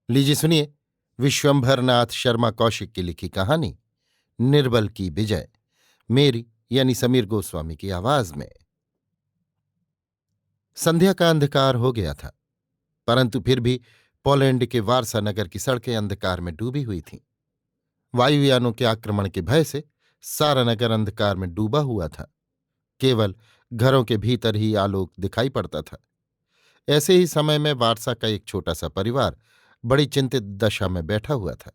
लीजिए सुनिए विश्वंभरनाथ शर्मा कौशिक की लिखी कहानी निर्बल की विजय, मेरी यानी समीर गोस्वामी की आवाज में। संध्या का अंधकार हो गया था, परंतु फिर भी पोलैंड के वारसा नगर की सड़कें अंधकार में डूबी हुई थीं। वायुयानों के आक्रमण के भय से सारा नगर अंधकार में डूबा हुआ था। केवल घरों के भीतर ही आलोक दिखाई पड़ता था। ऐसे ही समय में वारसा का एक छोटा सा परिवार बड़ी चिंतित दशा में बैठा हुआ था।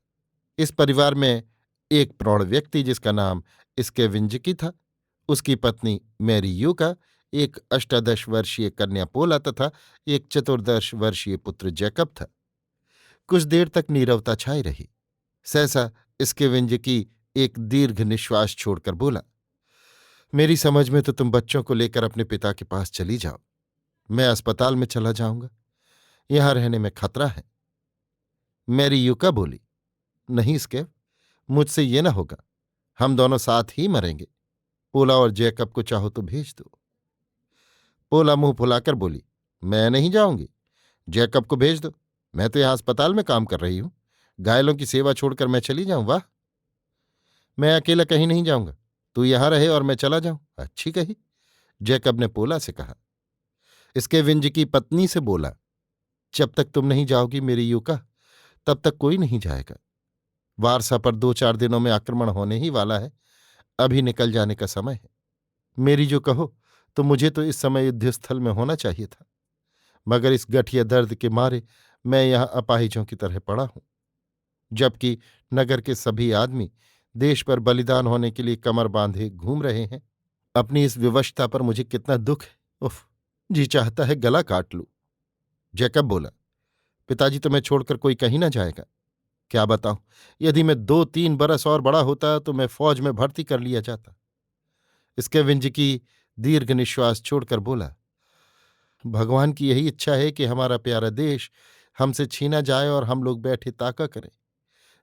इस परिवार में एक प्रौढ़ व्यक्ति जिसका नाम स्केविंजकी था, उसकी पत्नी मैरी यूका, एक 18 वर्षीय कन्या पोला तथा एक 14 वर्षीय पुत्र जैकब था। कुछ देर तक नीरवता छाई रही। सहसा स्केविंजकी एक दीर्घ निश्वास छोड़कर बोला, मेरी समझ में तो तुम बच्चों को लेकर अपने पिता के पास चली जाओ। मैं अस्पताल में चला जाऊंगा, यहां रहने में खतरा है। मैरी यूका बोली, नहीं स्केव, मुझसे ये ना होगा। हम दोनों साथ ही मरेंगे। पोला और जैकब को चाहो तो भेज दो। पोला मुंह फुलाकर बोली, मैं नहीं जाऊंगी। जैकब को भेज दो, मैं तो यहां अस्पताल में काम कर रही हूं। घायलों की सेवा छोड़कर मैं चली जाऊं? वाह, मैं अकेला कहीं नहीं जाऊंगा। तू यहां रहे और मैं चला जाऊं। अच्छी कही, जैकब ने पोला से कहा। इसके विंज की पत्नी से बोला, जब तक तुम नहीं जाओगी मेरी यूका, तब तक कोई नहीं जाएगा। वारसा पर 2-4 दिनों में आक्रमण होने ही वाला है। अभी निकल जाने का समय है। मेरी जो कहो तो मुझे तो इस समय युद्धस्थल में होना चाहिए था, मगर इस गठिया दर्द के मारे मैं यहां अपाहिजों की तरह पड़ा हूं, जबकि नगर के सभी आदमी देश पर बलिदान होने के लिए कमर बांधे घूम रहे हैं। अपनी इस विवशता पर मुझे कितना दुख है। उफ, जी चाहता है गला काट लूं। जैकब बोला, पिताजी तुम्हें छोड़कर कोई कहीं ना जाएगा। क्या बताऊं, यदि मैं 2-3 बरस और बड़ा होता तो मैं फौज में भर्ती कर लिया जाता। इसके विंज की दीर्घ निश्वास छोड़कर बोला, भगवान की यही इच्छा है कि हमारा प्यारा देश हमसे छीना जाए और हम लोग बैठे ताका करें,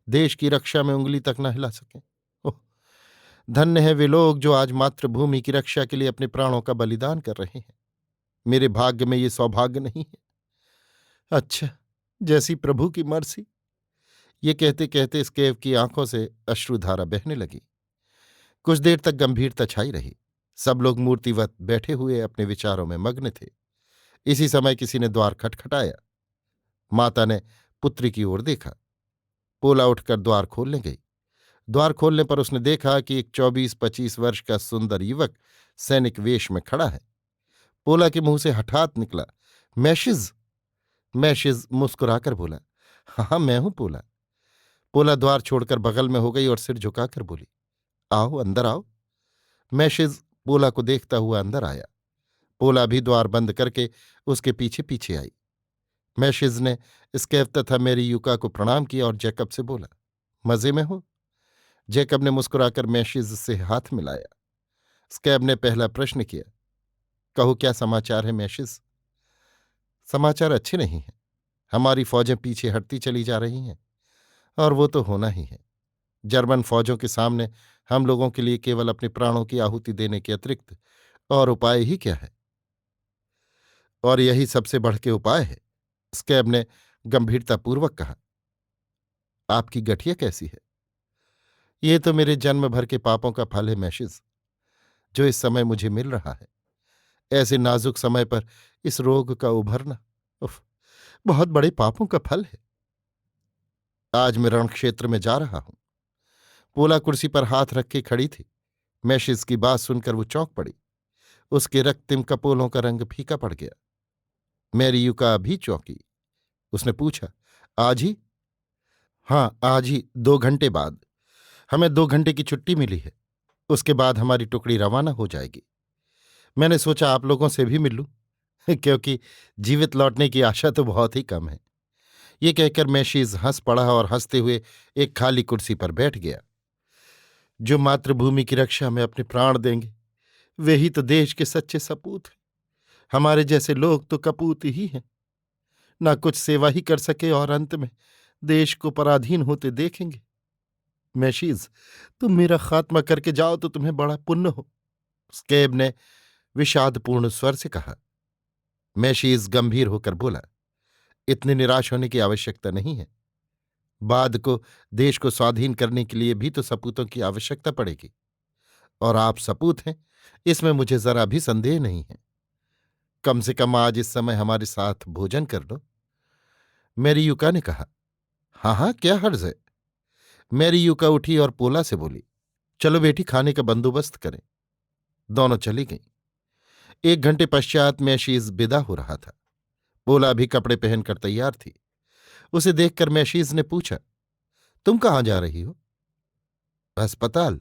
देश की रक्षा में उंगली तक न हिला सकें। ओह, धन्य है वे लोग जो आज मातृभूमि की रक्षा के लिए अपने प्राणों का बलिदान कर रहे हैं। मेरे भाग्य में ये सौभाग्य नहीं है। अच्छा, जैसी प्रभु की मर्जी। ये कहते कहते स्केव की आंखों से अश्रुधारा बहने लगी। कुछ देर तक गंभीरता छाई रही। सब लोग मूर्तिवत बैठे हुए अपने विचारों में मग्न थे। इसी समय किसी ने द्वार खटखटाया। माता ने पुत्री की ओर देखा। पोला उठकर द्वार खोलने गई। द्वार खोलने पर उसने देखा कि एक 24-25 वर्ष का सुंदर युवक सैनिक वेश में खड़ा है। पोला के मुंह से हठात निकला, मैशिज। मैशिज मुस्कुराकर बोला, हाँ मैं हूं पोला। पोला द्वार छोड़कर बगल में हो गई और सिर झुकाकर बोली, आओ अंदर आओ। मैशिज पोला को देखता हुआ अंदर आया। पोला भी द्वार बंद करके उसके पीछे पीछे आई। मैशिज ने स्केव तथा मेरी यूका को प्रणाम किया और जैकब से बोला, मजे में हो? जैकब ने मुस्कुराकर मैशिज से हाथ मिलाया। स्केव ने पहला प्रश्न किया, कहो क्या समाचार है मैशिज? समाचार अच्छे नहीं हैं। हमारी फौजें पीछे हटती चली जा रही हैं, और वो तो होना ही है। जर्मन फौजों के सामने हम लोगों के लिए केवल अपने प्राणों की आहुति देने के अतिरिक्त और उपाय ही क्या है? और यही सबसे बढ़ के उपाय है, स्कैब ने गंभीरतापूर्वक कहा। आपकी गठिया कैसी है? ये तो मेरे जन्म भर के पापों का फल है मैशिज, जो इस समय मुझे मिल रहा है। ऐसे नाजुक समय पर इस रोग का उभरना, उफ, बहुत बड़े पापों का फल है। आज मैं रणक्षेत्र में जा रहा हूं। पोला कुर्सी पर हाथ रखे खड़ी थी। मैशिज की बात सुनकर वो चौंक पड़ी। उसके रक्तिम कपोलों का रंग फीका पड़ गया। मैरी युका भी चौंकी। उसने पूछा, आज ही? हाँ, आज ही 2 घंटे बाद। हमें 2 घंटे की छुट्टी मिली है। उसके बाद हमारी टुकड़ी रवाना हो जाएगी। मैंने सोचा आप लोगों से भी मिल लूं, क्योंकि जीवित लौटने की आशा तो बहुत ही कम है। ये कहकर मैशिज हंस पड़ा और हंसते हुए एक खाली कुर्सी पर बैठ गया। जो मातृभूमि की रक्षा में अपने प्राण देंगे, वे ही तो देश के सच्चे सपूत हैं। हमारे जैसे लोग तो कपूत ही हैं, ना कुछ सेवा ही कर सके और अंत में देश को पराधीन होते देखेंगे। मैशीज, तुम मेरा खात्मा करके जाओ तो तुम्हें बड़ा पुण्य हो, स्केब ने विषादपूर्ण स्वर से कहा। मैशीज गंभीर होकर बोला, इतने निराश होने की आवश्यकता नहीं है। बाद को देश को स्वाधीन करने के लिए भी तो सपूतों की आवश्यकता पड़ेगी। और आप सपूत हैं, इसमें मुझे जरा भी संदेह नहीं है। कम से कम आज इस समय हमारे साथ भोजन कर लो। मेरी युका ने कहा। हाँ हाँ, क्या हर्ज है। मेरी युका उठी और पोला से बोली, चलो बेटी, खाने का बंदोबस्त करें। दोनों चली गईं। 1 घंटे पश्चात मैशीज विदा हो रहा था। पोला भी कपड़े पहनकर तैयार थी। उसे देखकर मैशीज ने पूछा, तुम कहाँ जा रही हो? अस्पताल,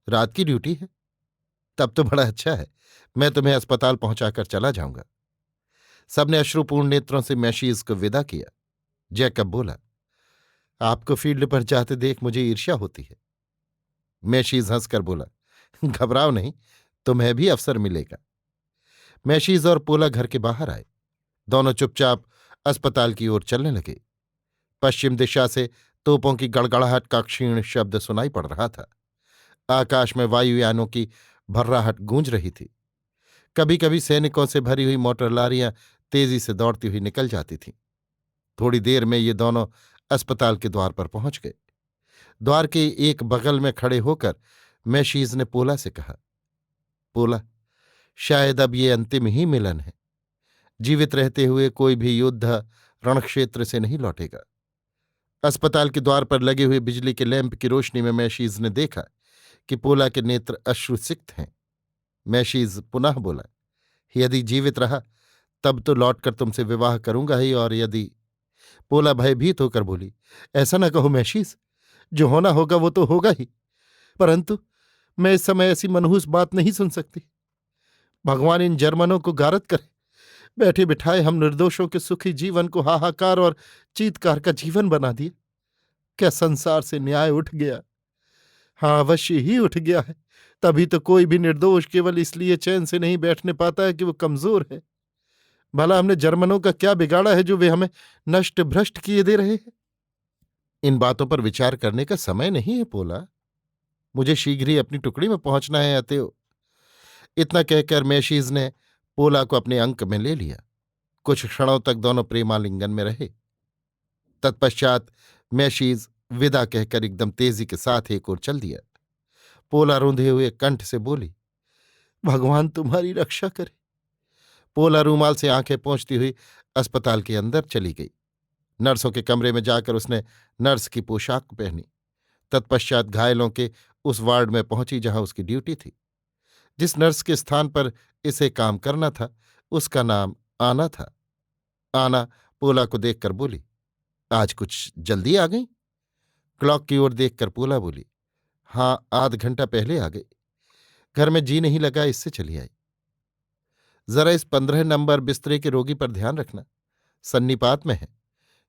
रात की ड्यूटी है। तब तो बड़ा अच्छा है, मैं तुम्हें अस्पताल पहुंचाकर चला जाऊंगा। सबने अश्रुपूर्ण नेत्रों से मैशीज को विदा किया। जैकब बोला, आपको फील्ड पर जाते देख मुझे ईर्ष्या होती है। मैशीज हंसकर बोला, घबराओ नहीं, तुम्हें भी अवसर मिलेगा। मैशीज और पोला घर के बाहर आए। दोनों चुपचाप अस्पताल की ओर चलने लगे। पश्चिम दिशा से तोपों की गड़गड़ाहट का क्षीण शब्द सुनाई पड़ रहा था। आकाश में वायुयानों की भर्राहट गूंज रही थी। कभी कभी सैनिकों से भरी हुई मोटर लारियां तेजी से दौड़ती हुई निकल जाती थीं। थोड़ी देर में ये दोनों अस्पताल के द्वार पर पहुंच गए। द्वार के एक बगल में खड़े होकर मैशीज ने पोला से कहा, पोला, शायद अब ये अंतिम ही मिलन है। जीवित रहते हुए कोई भी योद्धा रणक्षेत्र से नहीं लौटेगा। अस्पताल के द्वार पर लगे हुए बिजली के लैंप की रोशनी में मैशीज ने देखा कि पोला के नेत्र अश्रुसिक्त हैं। मैशीज पुनः बोला, यदि जीवित रहा तब तो लौटकर तुमसे विवाह करूंगा ही, और यदि... पोला भयभीत होकर बोली, ऐसा न कहो मैशीज, जो होना होगा वो तो होगा ही, परंतु मैं इस समय ऐसी मनहूस बात नहीं सुन सकती। भगवान इन जर्मनों को गारत करे। बैठे बिठाए हम निर्दोषों के सुखी जीवन को हाहाकार और चीत्कार का जीवन बना दिया। क्या संसार से न्याय उठ गया? हाँ, अवश्य ही उठ गया है। तभी तो कोई भी निर्दोष केवल इसलिए चैन से नहीं बैठने पाता है कि वो कमजोर है। भला हमने जर्मनों का क्या बिगाड़ा है जो वे हमें नष्ट भ्रष्ट किए दे रहे हैं? इन बातों पर विचार करने का समय नहीं है पोला। मुझे शीघ्र ही अपनी टुकड़ी में पहुंचना है, अतएव... इतना कहकर मैशीज ने पोला को अपने अंक में ले लिया। कुछ क्षणों तक दोनों प्रेमालिंगन में रहे। तत्पश्चात मैशीज विदा कहकर एकदम तेजी के साथ एक ओर चल दिया। पोला रूंधे हुए कंठ से बोली, भगवान तुम्हारी रक्षा करे। पोला रूमाल से आंखें पोंछती हुई अस्पताल के अंदर चली गई। नर्सों के कमरे में जाकर उसने नर्स की पोशाक पहनी। तत्पश्चात घायलों के उस वार्ड में पहुंची जहां उसकी ड्यूटी थी। जिस नर्स के स्थान पर इसे काम करना था उसका नाम आना था। आना पोला को देखकर बोली, आज कुछ जल्दी आ गई? क्लॉक की ओर देखकर पोला बोली, हाँ, आध घंटा पहले आ गई। घर में जी नहीं लगा, इससे चली आई। जरा इस 15 नंबर बिस्तरे के रोगी पर ध्यान रखना, सन्निपात में है,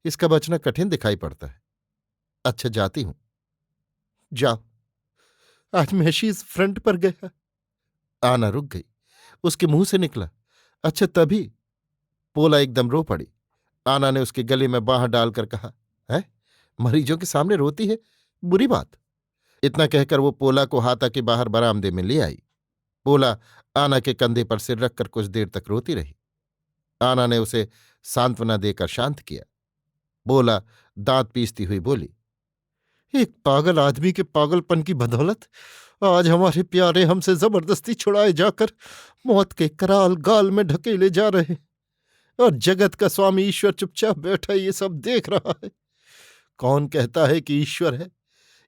इसका बचना कठिन दिखाई पड़ता है। अच्छा, जाती हूं। जाओ। आज मैशीज फ्रंट पर गया। आना रुक गई। उसके मुंह से निकला, अच्छा तभी। पोला एकदम रो पड़ी। आना ने उसके गले में बांह डालकर कहा, है, मरीजों के सामने रोती है, बुरी बात। इतना कहकर वो पोला को हाथा के बाहर बरामदे में ले आई। पोला आना के कंधे पर सिर रखकर कुछ देर तक रोती रही। आना ने उसे सांत्वना देकर शांत किया। पोला दांत पीसती हुई बोली, एक पागल आदमी के पागलपन की बदौलत आज हमारे प्यारे हमसे जबरदस्ती छुड़ाए जाकर मौत के कराल गाल में ढकेले जा रहे हैं, और जगत का स्वामी ईश्वर चुपचाप बैठा ये सब देख रहा है। कौन कहता है कि ईश्वर है?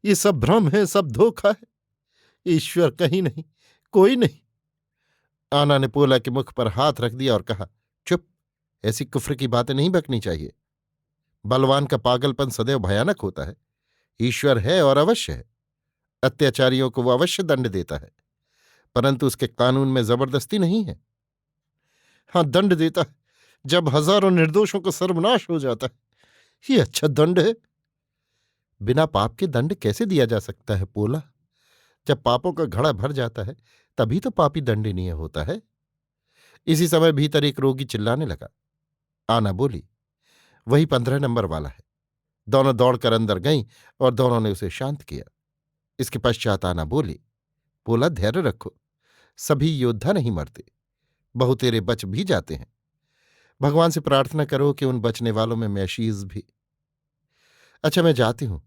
ये सब भ्रम है, सब धोखा है। ईश्वर कहीं नहीं, कोई नहीं। आना ने पोला के मुख पर हाथ रख दिया और कहा, चुप, ऐसी कुफ्र की बातें नहीं बकनी चाहिए। बलवान का पागलपन सदैव भयानक होता है। ईश्वर है और अवश्य है। अत्याचारियों को वो अवश्य दंड देता है, परंतु उसके कानून में जबरदस्ती नहीं है। हाँ, दंड देता है जब हजारों निर्दोषों का सर्वनाश हो जाता है। ये अच्छा दंड है। बिना पाप के दंड कैसे दिया जा सकता है पोला? जब पापों का घड़ा भर जाता है तभी तो पापी दंडनीय होता है। इसी समय भीतर एक रोगी चिल्लाने लगा। आना बोली, वही 15 नंबर वाला है। दोनों दौड़कर अंदर गईं और दोनों ने उसे शांत किया। इसके पश्चात आना बोली, पोला, धैर्य रखो, सभी योद्धा नहीं मरते, बहुतेरे बच भी जाते हैं। भगवान से प्रार्थना करो कि उन बचने वालों में मैशीज भी। अच्छा, मैं जाती हूं।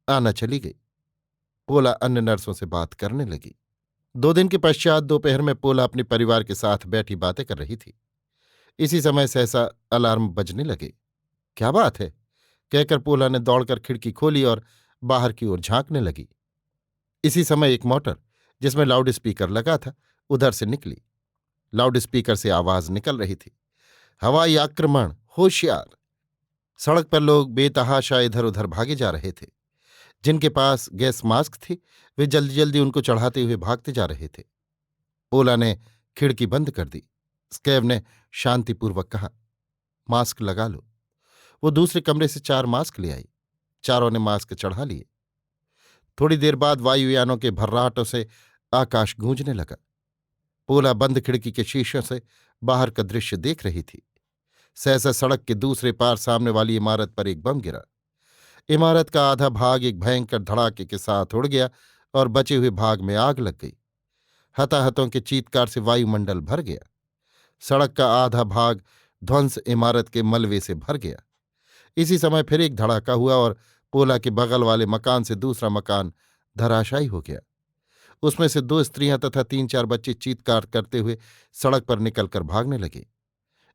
आना चली गई। पोला अन्य नर्सों से बात करने लगी। 2 दिन के पश्चात दोपहर में पोला अपने परिवार के साथ बैठी बातें कर रही थी। इसी समय सहसा अलार्म बजने लगे। क्या बात है, कहकर पोला ने दौड़कर खिड़की खोली और बाहर की ओर झांकने लगी। इसी समय एक मोटर, जिसमें लाउड स्पीकर लगा था, उधर से निकली। लाउड स्पीकर से आवाज निकल रही थी, हवाई आक्रमण, होशियार। सड़क पर लोग बेतहाशा इधर उधर भागे जा रहे थे। जिनके पास गैस मास्क थी, वे जल्दी जल्दी उनको चढ़ाते हुए भागते जा रहे थे। पोला ने खिड़की बंद कर दी। स्कैब ने शांतिपूर्वक कहा, मास्क लगा लो। वो दूसरे कमरे से 4 मास्क ले आई। चारों ने मास्क चढ़ा लिए। थोड़ी देर बाद वायुयानों के भर्राटों से आकाश गूंजने लगा। पोला बंद खिड़की के शीशों से बाहर का दृश्य देख रही थी। सहसा सड़क के दूसरे पार सामने वाली इमारत पर एक बम गिरा। इमारत का आधा भाग एक भयंकर धड़ाके के साथ उड़ गया और बचे हुए भाग में आग लग गई। हताहतों के चीत्कार से वायुमंडल भर गया। सड़क का आधा भाग ध्वंस इमारत के मलबे से भर गया। इसी समय फिर एक धड़ाका हुआ और पोला के बगल वाले मकान से दूसरा मकान धराशायी हो गया। उसमें से 2 स्त्रियां तथा 3-4 बच्चे चीत्कार करते हुए सड़क पर निकलकर भागने लगे।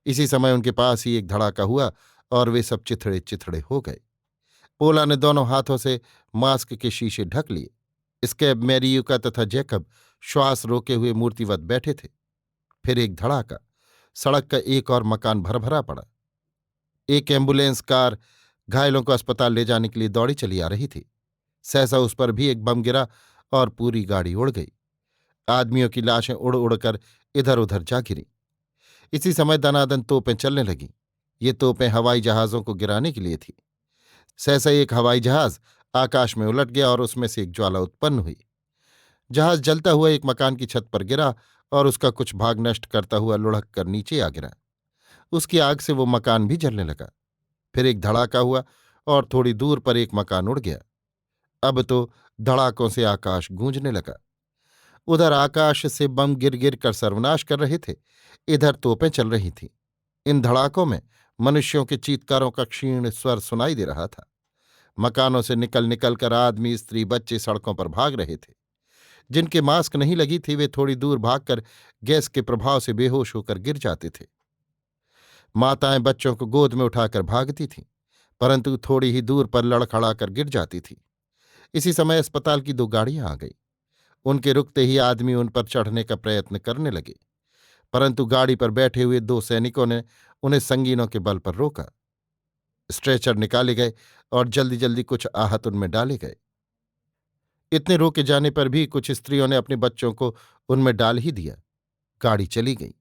इसी समय उनके पास ही एक धड़ाका हुआ और वे सब चिथड़े चिथड़े हो गए। पोला ने दोनों हाथों से मास्क के शीशे ढक लिए। स्कैब, मैरियुका तथा जैकब श्वास रोके हुए मूर्तिवत बैठे थे। फिर एक धड़ाका। सड़क का एक और मकान भरभरा पड़ा। एक एम्बुलेंस कार घायलों को अस्पताल ले जाने के लिए दौड़ी चली आ रही थी। सहसा उस पर भी एक बम गिरा और पूरी गाड़ी उड़ गई। आदमियों की लाशें उड़ उड़कर इधर उधर जा गिरीं। इसी समय दनादन तोपें चलने लगीं। ये तोपें हवाई जहाज़ों को गिराने के लिए थी। सहसा एक हवाई जहाज आकाश में उलट गया और उसमें से एक ज्वाला उत्पन्न हुई। जहाज जलता हुआ एक मकान की छत पर गिरा और उसका कुछ भाग नष्ट करता हुआ लुढ़क कर नीचे आ गिरा। उसकी आग से वो मकान भी जलने लगा। फिर एक धड़ाका हुआ और थोड़ी दूर पर एक मकान उड़ गया। अब तो धड़ाकों से आकाश गूंजने लगा। उधर आकाश से बम गिर गिर कर सर्वनाश कर रहे थे, इधर तोपें चल रही थीं। इन धड़ाकों में मनुष्यों के चीत्कारों का क्षीण स्वर सुनाई दे रहा था। मकानों से निकल निकल कर आदमी, स्त्री, बच्चे सड़कों पर भाग रहे थे। जिनके मास्क नहीं लगी थी, वे थोड़ी दूर भागकर गैस के प्रभाव से बेहोश होकर गिर जाते थे। माताएं बच्चों को गोद में उठाकर भागती थीं, परंतु थोड़ी ही दूर पर लड़खड़ाकर गिर जाती थी। इसी समय अस्पताल की 2 गाड़ियां आ गई। उनके रुकते ही आदमी उन पर चढ़ने का प्रयत्न करने लगे, परंतु गाड़ी पर बैठे हुए 2 सैनिकों ने उन्हें संगीनों के बल पर रोका। स्ट्रेचर निकाले गए और जल्दी जल्दी कुछ आहत उनमें डाले गए। इतने रोके जाने पर भी कुछ स्त्रियों ने अपने बच्चों को उनमें डाल ही दिया। गाड़ी चली गई।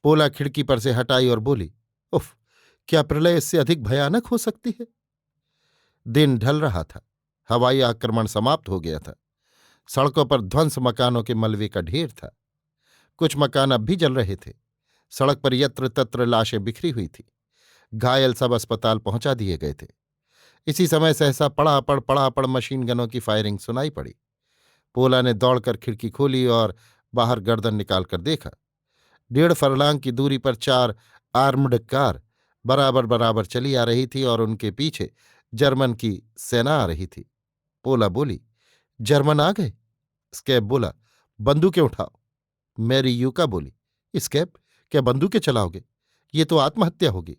पोला खिड़की पर से हटाई और बोली, उफ, क्या प्रलय इससे अधिक भयानक हो सकती है। दिन ढल रहा था। हवाई आक्रमण समाप्त हो गया था। सड़कों पर ध्वंस मकानों के मलबे का ढेर था। कुछ मकान अब भी जल रहे थे। सड़क पर यत्र तत्र लाशें बिखरी हुई थी। घायल सब अस्पताल पहुंचा दिए गए थे। इसी समय सहसा पड़ापड़ मशीन गनों की फायरिंग सुनाई पड़ी। पोला ने दौड़कर खिड़की खोली और बाहर गर्दन निकालकर देखा। 1.5 फरलांग की दूरी पर 4 आर्म्ड कार बराबर बराबर चली आ रही थी और उनके पीछे जर्मन की सेना आ रही थी। पोला बोली, जर्मन आ गए। स्कैब बोला, बंदूकें उठाओ। मैरी यूका बोली, स्कैब, क्या बंदूकें चलाओगे? ये तो आत्महत्या होगी।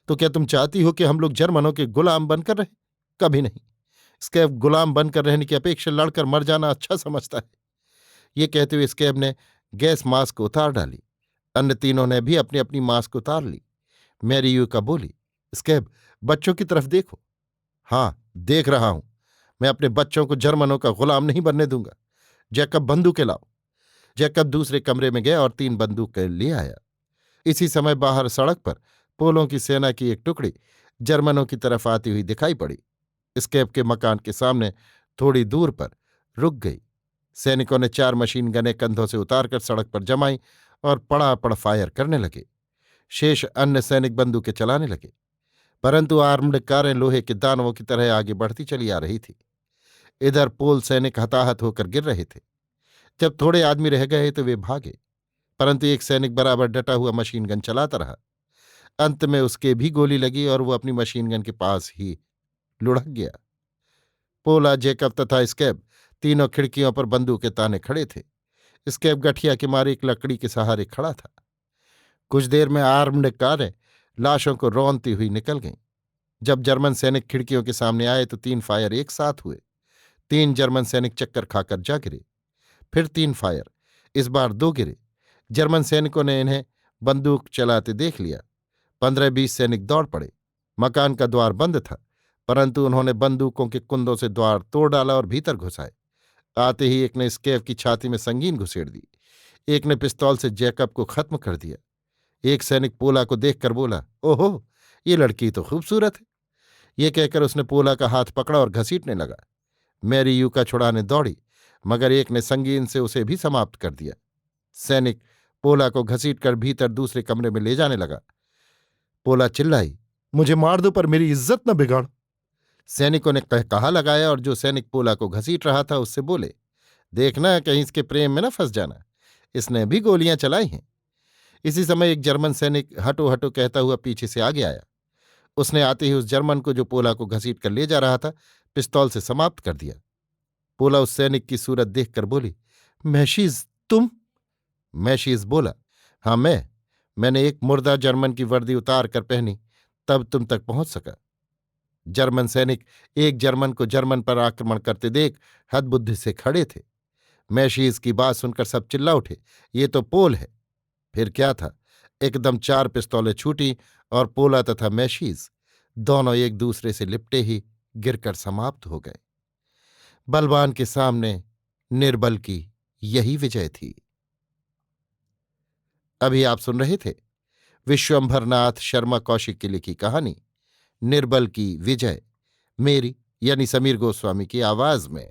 तो क्या तुम चाहती हो कि हम लोग जर्मनों के गुलाम बनकर रहें? कभी नहीं। स्कैब गुलाम बनकर रहने की अपेक्षा लड़कर मर जाना अच्छा समझता है। ये कहते हुए स्कैब ने गैस मास्क उतार डाली। अन्य तीनों ने भी अपनी अपनी मास्क उतार ली। मैरी यूका बोली, स्कैब, बच्चों की तरफ देखो। हाँ, देख रहा हूं। मैं अपने बच्चों को जर्मनों का गुलाम नहीं बनने दूंगा। जैकब, बंदूकें लाओ। जैकब दूसरे कमरे में गया और 3 बंदूकें ले आया। इसी समय बाहर सड़क पर पोलों की सेना की एक टुकड़ी जर्मनों की तरफ आती हुई दिखाई पड़ी। स्कैब के मकान के सामने थोड़ी दूर पर रुक गई। सैनिकों ने 4 मशीन गनें कंधों से उतारकर सड़क पर जमाई और पड़ापड़ फायर करने लगे। शेष अन्य सैनिक बंदूकें चलाने लगे, परंतु आर्म्ड कारें लोहे के दानवों की तरह आगे बढ़ती चली आ रही थी। इधर पोल सैनिक हताहत होकर गिर रहे थे। जब थोड़े आदमी रह गए तो वे भागे, परंतु एक सैनिक बराबर डटा हुआ मशीन गन चलाता रहा। अंत में उसके भी गोली लगी और वो अपनी मशीन गन के पास ही लुढ़क गया। पोला, जेकब तथा स्केब तीनों खिड़कियों पर बंदूकें ताने खड़े थे। स्केब गठिया के मारे एक लकड़ी के सहारे खड़ा था। कुछ देर में आर्म्ड कारें लाशों को रौंदती हुई निकल गईं। जब जर्मन सैनिक खिड़कियों के सामने आए तो 3 फायर एक साथ हुए। 3 जर्मन सैनिक चक्कर खाकर जा गिरे। फिर 3 फायर, इस बार 2 गिरे। जर्मन सैनिकों ने इन्हें बंदूक चलाते देख लिया। 15-20 सैनिक दौड़ पड़े। मकान का द्वार बंद था, परंतु उन्होंने बंदूकों के कुंदों से द्वार तोड़ डाला और भीतर घुस आए। आते ही एक ने स्केव की छाती में संगीन घुसेड़ दी। एक ने पिस्तौल से जैकब को खत्म कर दिया। एक सैनिक पोला को देखकर बोला, ओहो, ये लड़की तो खूबसूरत है। ये कहकर उसने पोला का हाथ पकड़ा और घसीटने लगा। मैरी यूका छुड़ाने दौड़ी, मगर एक ने संगीन से उसे भी समाप्त कर दिया। सैनिक पोला को घसीटकर भीतर दूसरे कमरे में ले जाने लगा। पोला चिल्लाई, मुझे मार दो पर मेरी इज्जत न बिगाड़। सैनिकों ने कहा लगाया और जो सैनिक पोला को घसीट रहा था उससे बोले, देखना कहीं इसके प्रेम में न फंस जाना, इसने भी गोलियां चलाई हैं। इसी समय एक जर्मन सैनिक हटो हटो कहता हुआ पीछे से आगे आया। उसने आते ही उस जर्मन को जो पोला को घसीट कर ले जा रहा था पिस्तौल से समाप्त कर दिया। पोला उस सैनिक की सूरत देखकर बोली, मैशीज तुम? मैशीज बोला, हाँ मैंने एक मुर्दा जर्मन की वर्दी उतार कर पहनी, तब तुम तक पहुंच सका। जर्मन सैनिक एक जर्मन को जर्मन पर आक्रमण करते देख हदबुद्धि से खड़े थे। मैशीज की बात सुनकर सब चिल्ला उठे, ये तो पोल है। फिर क्या था, एकदम 4 पिस्तौलें छूटी और पोला तथा मैशीज दोनों एक दूसरे से लिपटे ही गिरकर समाप्त हो गए। बलवान के सामने निर्बल की यही विजय थी। अभी आप सुन रहे थे विश्वंभरनाथ शर्मा कौशिक की लिखी कहानी निर्बल की विजय, मेरी यानी समीर गोस्वामी की आवाज में।